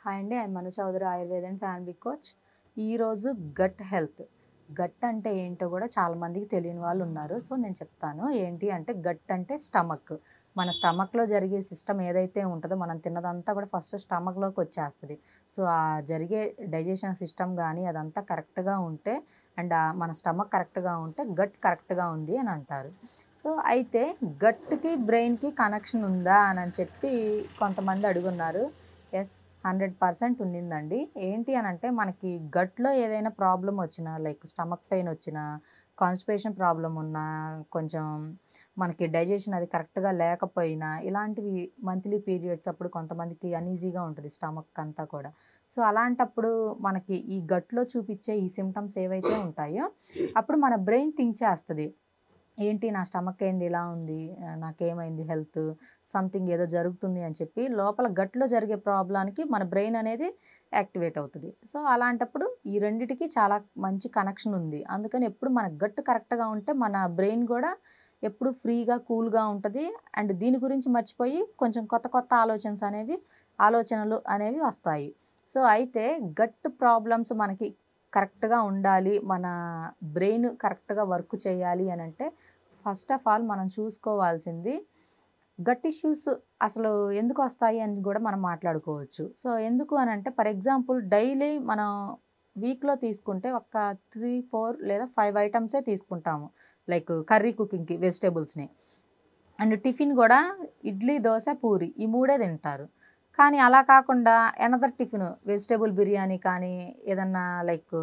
Hi అండి, I'm Manu Chaudhary, Ayurveda and family coach. ఈరోజు gut health, gut అంటే ఏంటో కూడా చాలామందికి తెలియని వాళ్ళు ఉన్నారు. సో నేను చెప్తాను. ఏంటి అంటే గట్ అంటే స్టమక్. మన స్టమక్లో జరిగే సిస్టమ్ ఏదైతే ఉంటుందో మనం తిన్నదంతా కూడా ఫస్ట్ స్టమక్లోకి వచ్చేస్తుంది. సో ఆ జరిగే డైజెషన్ సిస్టమ్ కానీ అదంతా కరెక్ట్గా ఉంటే అండ్ మన స్టమక్ కరెక్ట్గా ఉంటే గట్ కరెక్ట్గా ఉంది అని అంటారు. సో అయితే గట్కి బ్రెయిన్కి కనెక్షన్ ఉందా అని చెప్పి కొంతమంది అడుగున్నారు. ఎస్, 100% ఉండిందండి. ఏంటి అని అంటే మనకి గట్లో ఏదైనా ప్రాబ్లం వచ్చినా, లైక్ స్టమక్ పెయిన్ వచ్చినా, కాన్స్టిపేషన్ ప్రాబ్లం ఉన్నా, కొంచెం మనకి డైజెషన్ అది కరెక్ట్గా లేకపోయినా, ఇలాంటివి మంత్లీ పీరియడ్స్ అప్పుడు కొంతమందికి అన్ఈజీగా ఉంటుంది స్టమక్ అంతా కూడా. సో అలాంటప్పుడు మనకి ఈ గట్లో చూపించే ఈ సిమ్టమ్స్ ఏవైతే ఉంటాయో అప్పుడు మన బ్రెయిన్ థింక్ చేస్తుంది, ఏంటి నా స్టమక్ ఏంది ఇలా ఉంది, నాకేమైంది, హెల్త్ సంథింగ్ ఏదో జరుగుతుంది అని చెప్పి లోపల గట్లో జరిగే ప్రాబ్లానికి మన బ్రెయిన్ అనేది యాక్టివేట్ అవుతుంది. సో అలాంటప్పుడు ఈ రెండిటికి చాలా మంచి కనెక్షన్ ఉంది. అందుకని ఎప్పుడు మన గట్ కరెక్ట్గా ఉంటే మన బ్రెయిన్ కూడా ఎప్పుడు ఫ్రీగా కూల్గా ఉంటుంది. అండ్ దీని గురించి మర్చిపోయి కొంచెం కొత్త కొత్త ఆలోచనలు అనేవి వస్తాయి. సో అయితే గట్ ప్రాబ్లమ్స్ మనకి కరెక్ట్గా ఉండాలి, మన బ్రెయిన్ కరెక్ట్గా వర్క్ చేయాలి అని అంటే ఫస్ట్ ఆఫ్ ఆల్ మనం చూసుకోవాల్సింది గట్ ఇష్యూస్ అసలు ఎందుకు వస్తాయి అని కూడా మనం మాట్లాడుకోవచ్చు. సో ఎందుకు అని అంటే ఫర్ ఎగ్జాంపుల్ డైలీ మనం వీక్లో తీసుకుంటే ఒక 3, 4 లేదా 5 ఐటమ్సే తీసుకుంటాము, లైక్ కర్రీ కుకింగ్కి వెజిటేబుల్స్ని. అండ్ టిఫిన్ కూడా ఇడ్లీ, దోశ, పూరి ఈ మూడే తింటారు. కానీ అలా కాకుండా ఎనదర్ టిఫిన్ వెజిటేబుల్ బిర్యానీ కానీ ఏదన్నా లైక్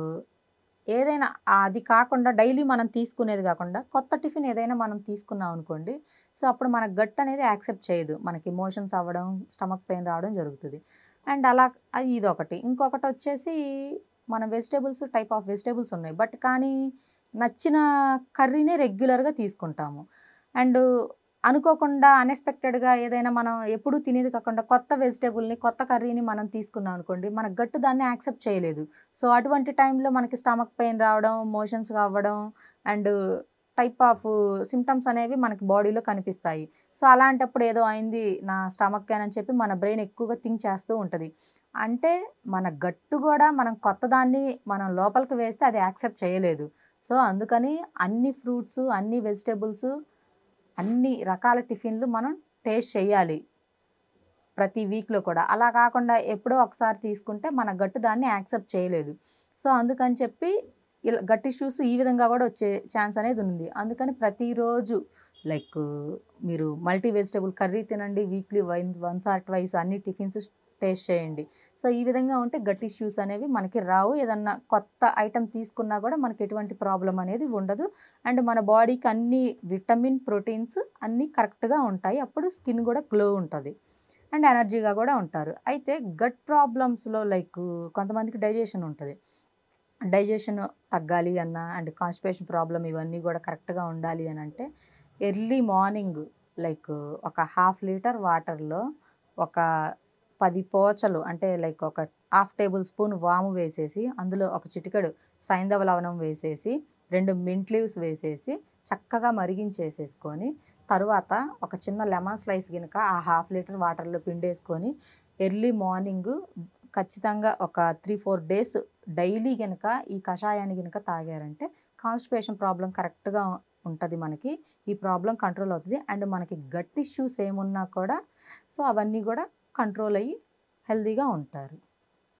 ఏదైనా అది కాకుండా డైలీ మనం తీసుకునేది కాకుండా కొత్త టిఫిన్ ఏదైనా మనం తీసుకున్నాం అనుకోండి, సో అప్పుడు మన గట్ అనేది యాక్సెప్ట్ చేయదు, మనకి మోషన్స్ అవ్వడం, స్టమక్ పెయిన్ రావడం జరుగుతుంది. అండ్ అలా ఇదొకటి. ఇంకొకటి వచ్చేసి మన టైప్ ఆఫ్ వెజిటేబుల్స్ ఉన్నాయి, బట్ కానీ నచ్చిన కర్రీనే రెగ్యులర్గా తీసుకుంటాము. అండ్ అనుకోకుండా అన్ఎక్స్పెక్టెడ్గా ఏదైనా మనం ఎప్పుడూ తినేది కాకుండా కొత్త వెజిటేబుల్ని, కొత్త కర్రీని మనం తీసుకున్నాం అనుకోండి, మన గట్టు దాన్ని యాక్సెప్ట్ చేయలేదు. సో అటువంటి టైంలో మనకి స్టమక్ పెయిన్ రావడం, మోషన్స్ అవ్వడం అండ్ టైప్ ఆఫ్ సిమ్టమ్స్ అనేవి మనకి బాడీలో కనిపిస్తాయి. సో అలాంటప్పుడు ఏదో అయింది నా స్టమక్ అని చెప్పి మన బ్రెయిన్ ఎక్కువగా థింక్ చేస్తూ ఉంటుంది. అంటే మన గట్టు కూడా మనం కొత్త దాన్ని మనం లోపలికి వేస్తే అది యాక్సెప్ట్ చేయలేదు. సో అందుకని అన్ని ఫ్రూట్స్, అన్ని వెజిటేబుల్స్, అన్ని రకాల టిఫిన్లు మనం టేస్ట్ చేయాలి ప్రతి వీక్లో కూడా. అలా కాకుండా ఎప్పుడో ఒకసారి తీసుకుంటే మన గట్టు దాన్ని యాక్సెప్ట్ చేయలేదు. సో అందుకని చెప్పి ఇలా గట్ ఇష్యూస్ ఈ విధంగా కూడా వచ్చే ఛాన్స్ అనేది ఉంది. అందుకని ప్రతిరోజు లైక్ మీరు మల్టీ వెజిటేబుల్ కర్రీ తినండి, వీక్లీ వన్స్ ఆర్ ట్వైస్ అన్ని టిఫిన్స్ టేస్ట్ చేయండి. సో ఈ విధంగా ఉంటే గట్ ఇష్యూస్ అనేవి మనకి రావు. ఏదన్నా కొత్త ఐటెం తీసుకున్నా కూడా మనకి ఎటువంటి ప్రాబ్లం అనేది ఉండదు. అండ్ మన బాడీకి అన్ని విటమిన్, ప్రోటీన్స్ అన్నీ కరెక్ట్గా ఉంటాయి. అప్పుడు స్కిన్ కూడా గ్లో ఉంటుంది అండ్ ఎనర్జీగా కూడా ఉంటారు. అయితే గట్ ప్రాబ్లమ్స్లో లైక్ కొంతమందికి డైజెషన్ ఉంటుంది. డైజెషన్ తగ్గాలి అన్నా అండ్ కాన్స్టిపేషన్ ప్రాబ్లం ఇవన్నీ కూడా కరెక్ట్గా ఉండాలి అని అంటే ఎర్లీ మార్నింగ్ లైక్ ఒక 1/2 లీటర్ వాటర్లో ఒక 10 పోచలు అంటే లైక్ ఒక 1/2 టేబుల్ స్పూన్ వాము వేసేసి, అందులో ఒక చిటికెడు సైంధవ లవణం వేసేసి, 2 మింట్ లీవ్స్ వేసేసి చక్కగా మరిగించేసేసుకొని, తరువాత ఒక చిన్న లెమన్ స్లైస్ గినక ఆ 1/2 లీటర్ వాటర్లో పిండేసుకొని ఎర్లీ మార్నింగ్ ఖచ్చితంగా ఒక 3-4 డేస్ డైలీ గనక ఈ కషాయాన్ని గనక తాగారంటే కాన్స్టిపేషన్ ప్రాబ్లం కరెక్ట్గా ఉంటుంది. మనకి ఈ ప్రాబ్లం కంట్రోల్ అవుతుంది. అండ్ మనకి గట్ ఇష్యూస్ ఏమున్నా కూడా సో అవన్నీ కూడా కంట్రోల్ అయ్యి హెల్తీగా ఉంటారు.